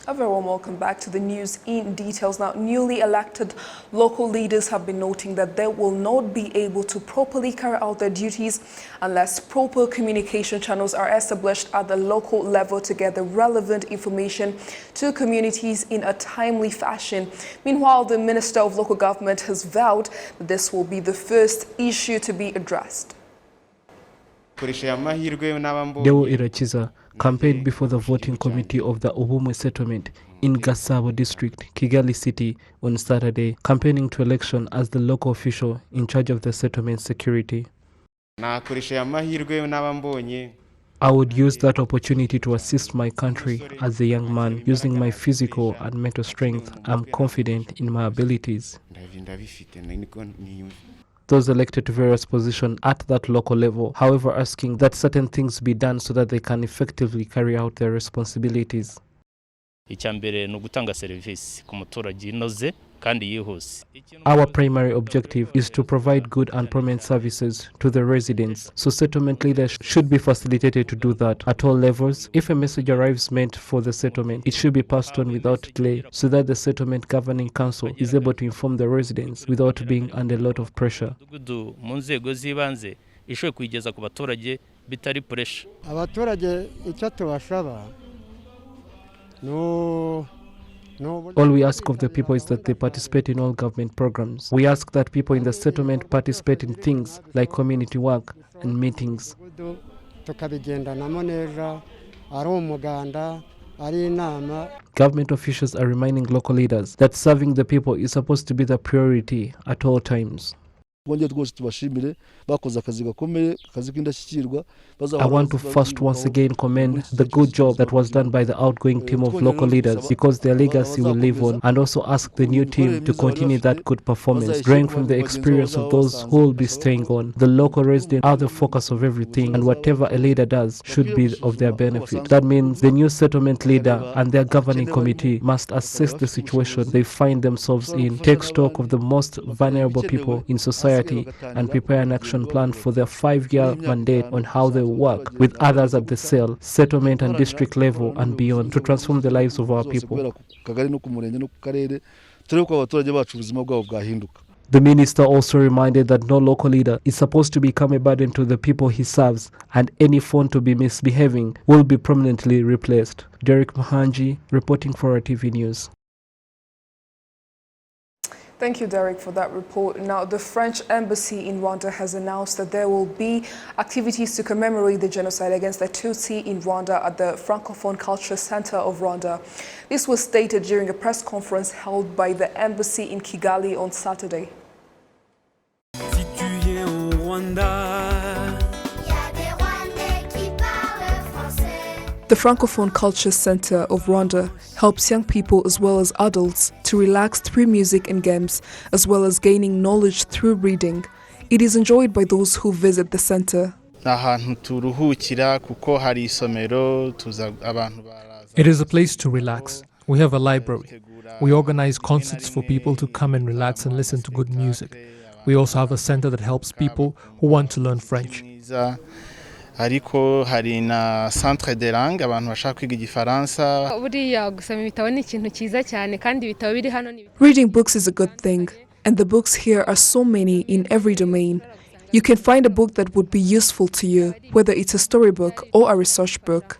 A very warm welcome back to the news in details. Now, newly elected local leaders have been noting that they will not be able to properly carry out their duties unless proper communication channels are established at the local level to get the relevant information to communities in a timely fashion. Meanwhile, the Minister of Local Government has vowed that this will be the first issue to be addressed. Deo Irachiza campaigned before the voting committee of the Ubumwe settlement in Gasabo district, Kigali city, on Saturday, campaigning to election as the local official in charge of the settlement security. I would use that opportunity to assist my country as a young man, using my physical and mental strength. I'm confident in my abilities. Those elected to various positions at that local level, however, asking that certain things be done so that they can effectively carry out their responsibilities. Our primary objective is to provide good and permanent services to the residents, so settlement leaders should be facilitated to do that at all levels. If a message arrives meant for the settlement, it should be passed on without delay so that the settlement governing council is able to inform the residents without being under a lot of pressure. All we ask of the people is that they participate in all government programs. We ask that people in the settlement participate in things like community work and meetings. Government officials are reminding local leaders that serving the people is supposed to be the priority at all times. I want to first once again commend the good job that was done by the outgoing team of local leaders, because their legacy will live on, and also ask the new team to continue that good performance, drawing from the experience of those who will be staying on. The local residents are the focus of everything, and whatever a leader does should be of their benefit. That means the new settlement leader and their governing committee must assess the situation they find themselves in, take stock of the most vulnerable people in society, and prepare an action plan for their 5-year mandate on how they work with others at the cell, settlement and district level and beyond to transform the lives of our people. The minister also reminded that no local leader is supposed to become a burden to the people he serves, and any phone to be misbehaving will be permanently replaced. Derek Mahanji, reporting for RwandaTV News. Thank you, Derek, for that report. Now, the French embassy in Rwanda has announced that there will be activities to commemorate the genocide against the Tutsi in Rwanda at the Francophone Culture Center of Rwanda. This was stated during a press conference held by the embassy in Kigali on Saturday. The Francophone Culture Center of Rwanda helps young people as well as adults to relax through music and games, as well as gaining knowledge through reading. It is enjoyed by those who visit the center. It is a place to relax. We have a library. We organize concerts for people to come and relax and listen to good music. We also have a center that helps people who want to learn French. Ariko hari na centre de langue abantu bashaka kwiga igifaransa. Reading books is a good thing, and the books here are so many in every domain. You can find a book that would be useful to you, whether it's a storybook or a research book.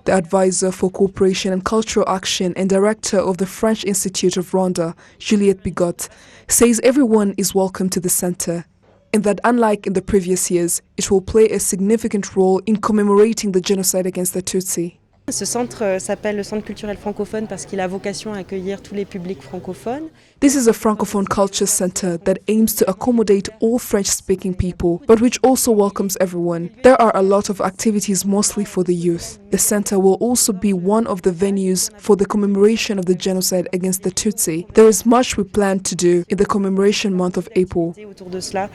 The advisor for cooperation and cultural action and director of the French Institute of Rwanda, Juliette Bigot, says everyone is welcome to the center, and that unlike in the previous years, it will play a significant role in commemorating the genocide against the Tutsi. Ce centre s'appelle le Centre culturel francophone parce qu'il a vocation à accueillir tous les publics francophones. This is a Francophone Culture Center that aims to accommodate all French-speaking people, but which also welcomes everyone. There are a lot of activities mostly for the youth. The center will also be one of the venues for the commemoration of the genocide against the Tutsi. There is much we plan to do in the commemoration month of April. Autour de cela,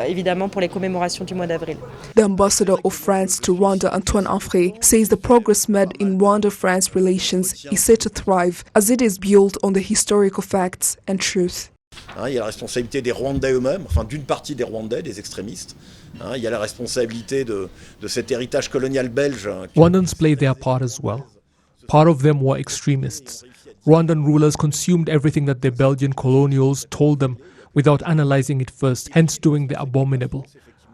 évidemment pour les commémorations du mois d'avril. The ambassador of France to Rwanda, Antoine Anfray, says the progress made in Rwanda-France relations is set to thrive as it is built on the historical facts and truth. Il y a la responsabilité des Rwandais eux-mêmes, enfin d'une partie des Rwandais, des extrémistes. Il y a la responsabilité de cet héritage colonial belge. Rwandans played their part as well. Part of them were extremists. Rwandan rulers consumed everything that the Belgian colonials told them without analyzing it first, hence doing the abominable.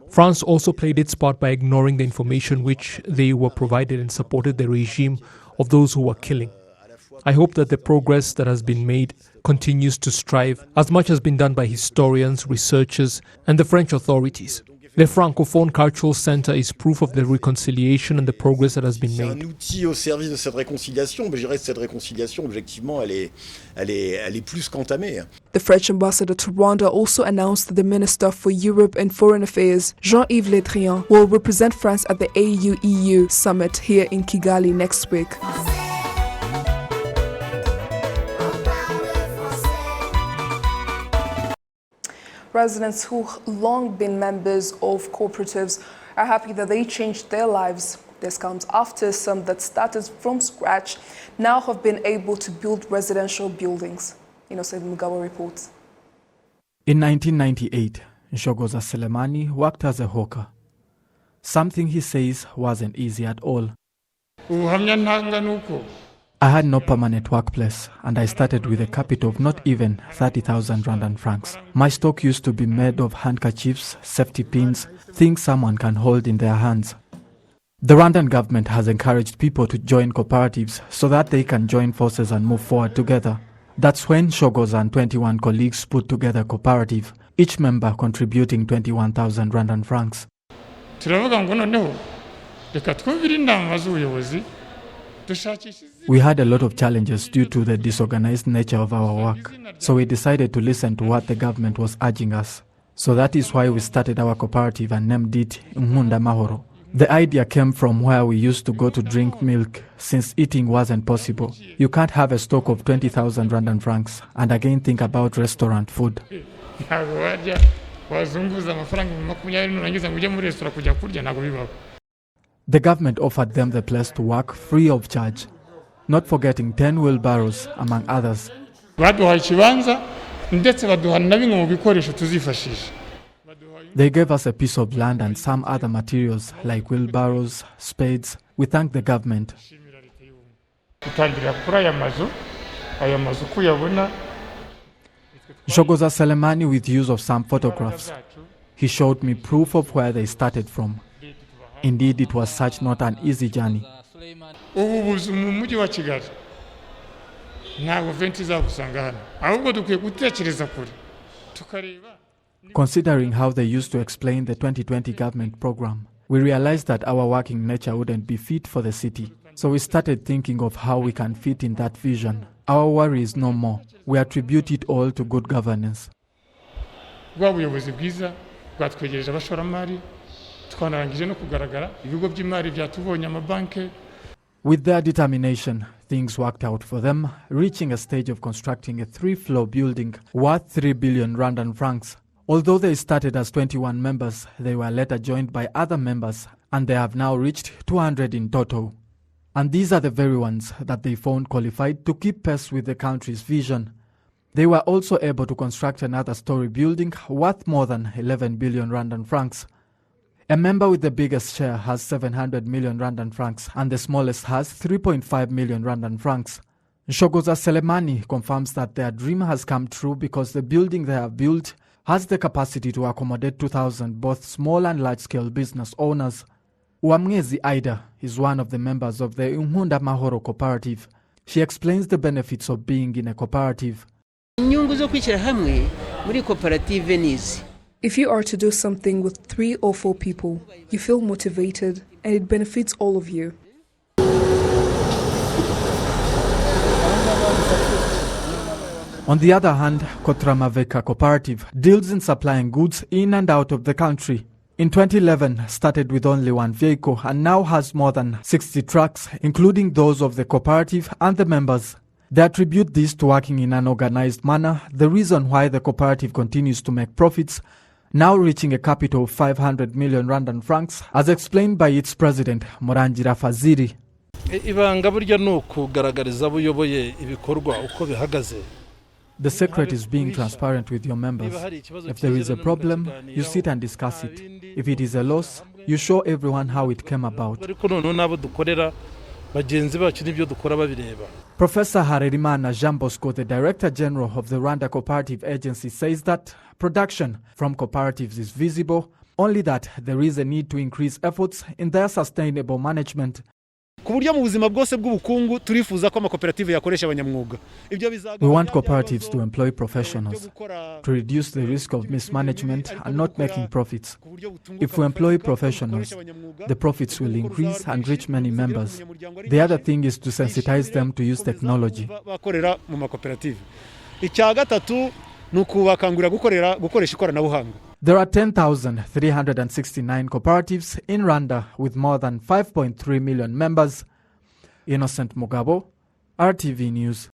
France also played its part by ignoring the information which they were provided and supported the regime of those who were killing. I hope that the progress that has been made continues to strive, as much has been done by historians, researchers, and the French authorities. The Francophone Cultural Center is proof of the reconciliation and the progress that has been made. C'est un outil au service de cette réconciliation, mais je dirais que cette réconciliation, objectivement, elle est plus qu'entamée. The French ambassador to Rwanda also announced that the Minister for Europe and Foreign Affairs, Jean-Yves Le Drian, will represent France at the AU-EU summit here in Kigali next week. Residents who've long been members of cooperatives are happy that they changed their lives. This comes after some that started from scratch now have been able to build residential buildings. Innocent Mugawa reports. In 1998, Shogoza Selemani worked as a hawker. Something he says wasn't easy at all. I had no permanent workplace, and I started with a capital of not even 30,000 Rwandan francs. My stock used to be made of handkerchiefs, safety pins, things someone can hold in their hands. The Rwandan government has encouraged people to join cooperatives so that they can join forces and move forward together. That's when Shogoza and 21 colleagues put together a cooperative, each member contributing 21,000 Rwandan francs. We had a lot of challenges due to the disorganized nature of our work, so we decided to listen to what the government was urging us. So that is why we started our cooperative and named it Nkunda Mahoro. The idea came from where we used to go to drink milk, since eating wasn't possible. You can't have a stock of 20,000 Rwandan francs and again think about restaurant food. The government offered them the place to work free of charge, not forgetting 10 wheelbarrows, among others. They gave us a piece of land and some other materials like wheelbarrows, spades. We thank the government. Shogoza Selemani with use of some photographs. He showed me proof of where they started from. Indeed, it was such not an easy journey. Considering how they used to explain the 2020 government program, we realized that our working nature wouldn't be fit for the city. So we started thinking of how we can fit in that vision. Our worry is no more. We attribute it all to good governance. With their determination, things worked out for them, reaching a stage of constructing a 3-floor building worth 3 billion Rwandan francs. Although they started as 21 members, they were later joined by other members, and they have now reached 200 in total. And these are the very ones that they found qualified to keep pace with the country's vision. They were also able to construct another story building worth more than 11 billion Rwandan francs. A member with the biggest share has 700 million Rwandan francs and the smallest has 3.5 million Rwandan francs. Shogoza Selemani confirms that their dream has come true because the building they have built has the capacity to accommodate 2,000 both small and large-scale business owners. Uamngezi Aida is one of the members of the Nkunda Mahoro cooperative. She explains the benefits of being in a cooperative. If you are to do something with 3 or 4 people, you feel motivated and it benefits all of you. On the other hand, Kotramaveka Cooperative deals in supplying goods in and out of the country. In 2011, started with only 1 vehicle and now has more than 60 trucks, including those of the cooperative and the members. They attribute this to working in an organized manner, the reason why the cooperative continues to make profits, now reaching a capital of 500 million Rwandan francs, as explained by its president, Morangira Faziri. Ibanga burya nuko kugaragariza buyoboye ibikorwa uko bihagaze The secret is being transparent with your members. If there is a problem, you sit and discuss it. If it is a loss, you show everyone how it came about. Professor Harerimana Jean Bosco, the Director General of the Rwanda Cooperative Agency, says that production from cooperatives is visible, only that there is a need to increase efforts in their sustainable management. We want cooperatives to employ professionals, to reduce the risk of mismanagement and not making profits. If we employ professionals, the profits will increase and reach many members. The other thing is to sensitize them to use technology. There are 10,369 cooperatives in Rwanda with more than 5.3 million members. Innocent Mugabo, RTV News.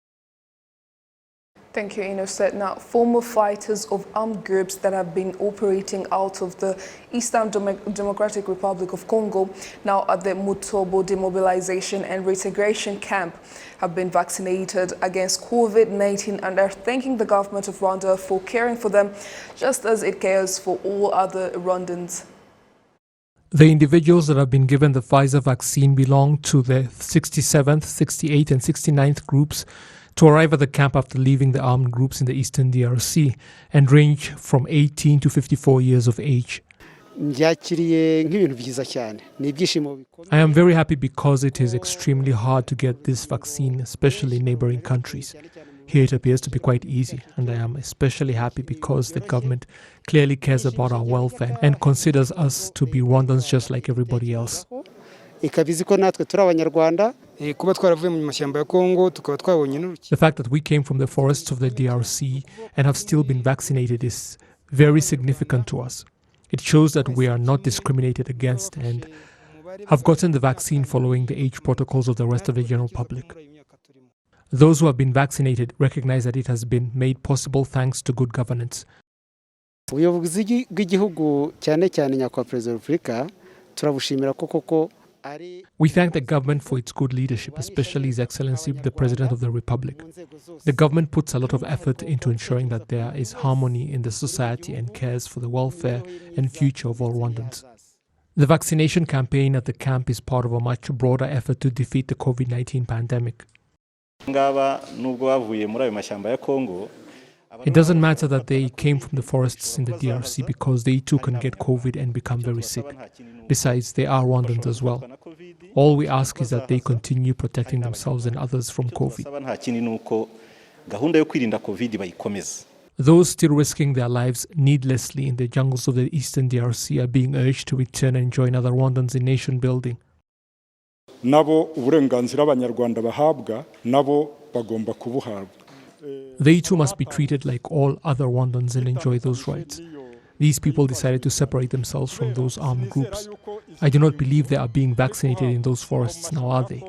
Thank you, Innocent. Now, former fighters of armed groups that have been operating out of the Eastern Democratic Republic of Congo, now at the Mutobo Demobilization and Reintegration Camp, have been vaccinated against COVID-19 and are thanking the government of Rwanda for caring for them, just as it cares for all other Rwandans. The individuals that have been given the Pfizer vaccine belong to the 67th, 68th and 69th groups to arrive at the camp after leaving the armed groups in the Eastern DRC and range from 18 to 54 years of age. I am very happy because it is extremely hard to get this vaccine, especially in neighboring countries. Here it appears to be quite easy, and I am especially happy because the government clearly cares about our welfare and considers us to be Rwandans just like everybody else. The fact that we came from the forests of the DRC and have still been vaccinated is very significant to us. It shows that we are not discriminated against and have gotten the vaccine following the age protocols of the rest of the general public. Those who have been vaccinated recognize that it has been made possible thanks to good governance. We thank the government for its good leadership, especially His Excellency the President of the Republic. The government puts a lot of effort into ensuring that there is harmony in the society and cares for the welfare and future of all Rwandans. The vaccination campaign at the camp is part of a much broader effort to defeat the COVID-19 pandemic. It doesn't matter that they came from the forests in the DRC because they too can get COVID and become very sick. Besides, they are Rwandans as well. All we ask is that they continue protecting themselves and others from COVID. Those still risking their lives needlessly in the jungles of the Eastern DRC are being urged to return and join other Rwandans in nation building. They too must be treated like all other Rwandans and enjoy those rights. These people decided to separate themselves from those armed groups. I do not believe they are being vaccinated in those forests now, are they?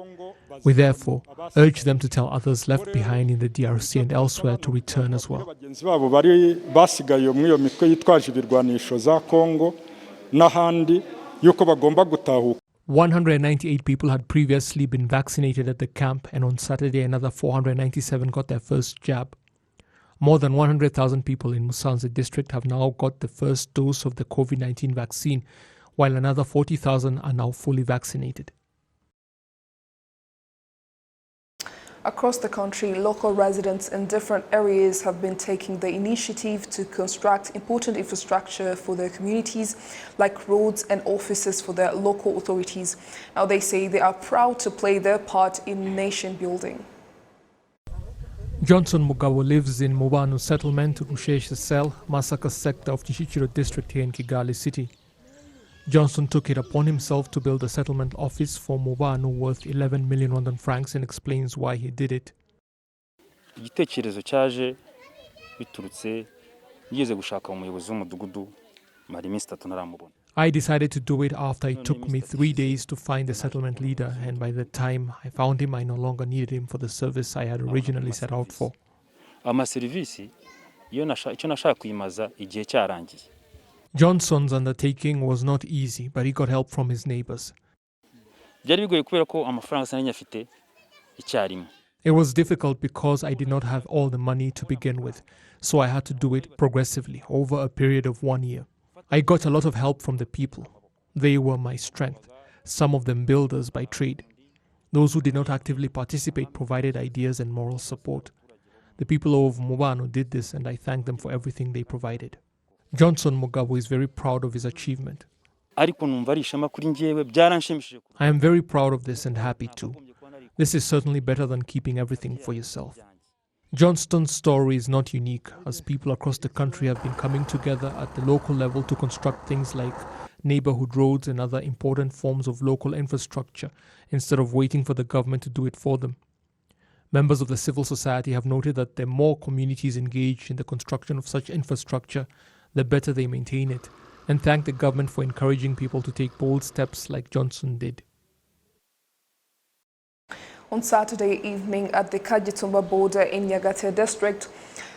We therefore urge them to tell others left behind in the DRC and elsewhere to return as well. 198 people had previously been vaccinated at the camp, and on Saturday another 497 got their first jab. More than 100,000 people in Musanze district have now got the first dose of the COVID-19 vaccine, while another 40,000 are now fully vaccinated. Across the country, local residents in different areas have been taking the initiative to construct important infrastructure for their communities, like roads and offices for their local authorities. Now they say they are proud to play their part in nation building. Johnson Mugabo lives in Mubanu settlement, Rusheshe Cell, Masaka sector of Kicukiro district here in Kigali city. Johnson took it upon himself to build a settlement office for Mubanu worth 11 million Rwandan francs and explains why he did it. Igitekerezo cyaje biturutse yigeze gushaka umuyobozi w'umudugudu mari minsi 3 naramubona. I decided to do it after it took me 3 days to find the settlement leader, and by the time I found him I no longer needed him for the service I had originally set out for. Ama service icyo nashaka kuyimaza igihe cyarangiye. Johnson's undertaking was not easy, but he got help from his neighbors. Byari bigoye kubera ko amafaranga sananya afite icyarimwe. It was difficult because I did not have all the money to begin with, so I had to do it progressively over a period of 1 year. I got a lot of help from the people. They were my strength, some of them builders by trade. Those who did not actively participate provided ideas and moral support. The people of Mubano did this, and I thank them for everything they provided. Johnson Mugabe is very proud of his achievement. I am very proud of this and happy too. This is certainly better than keeping everything for yourself. Johnston's story is not unique, as people across the country have been coming together at the local level to construct things like neighborhood roads and other important forms of local infrastructure instead of waiting for the government to do it for them. Members of the civil society have noted that the more communities engaged in the construction of such infrastructure, the better they maintain it, and thank the government for encouraging people to take bold steps like Johnson did. On Saturday evening at the Kagitumba border in Nyagatare district,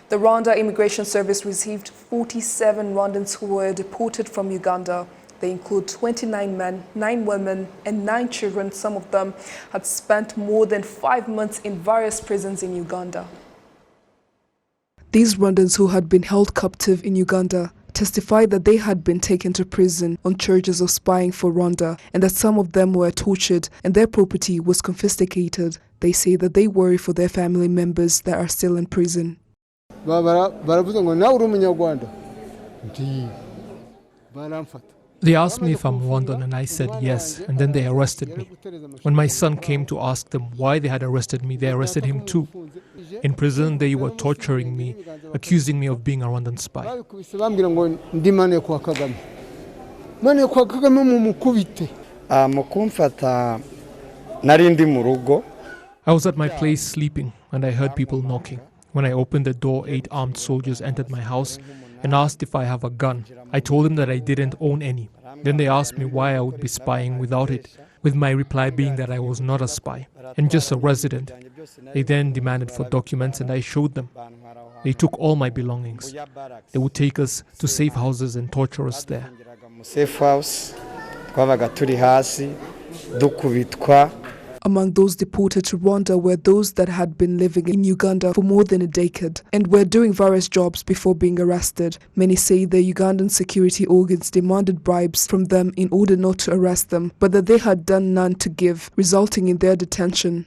the Rwanda Immigration Service received 47 Rwandans who were deported from Uganda. They include 29 men, 9 women, and 9 children. Some of them had spent more than 5 months in various prisons in Uganda. These Rwandans who had been held captive in Uganda testified that they had been taken to prison on charges of spying for Rwanda and that some of them were tortured and their property was confiscated. They say that they worry for their family members that are still in prison. They asked me if I'm Rwandan and I said yes, and then they arrested me. When my son came to ask them why they had arrested me, they arrested him too. In prison, they were torturing me, accusing me of being a Rwandan spy. I was at my place sleeping and I heard people knocking. When I opened the door, 8 armed soldiers entered my house and asked if I have a gun. I told them that I didn't own any. Then they asked me why I would be spying without it, with my reply being that I was not a spy and just a resident. They then demanded for documents and I showed them. They took all my belongings. They would take us to safe houses and torture us there. Among those deported to Rwanda were those that had been living in Uganda for more than a decade and were doing various jobs before being arrested. Many say the Ugandan security organs demanded bribes from them in order not to arrest them, but that they had done none to give, resulting in their detention.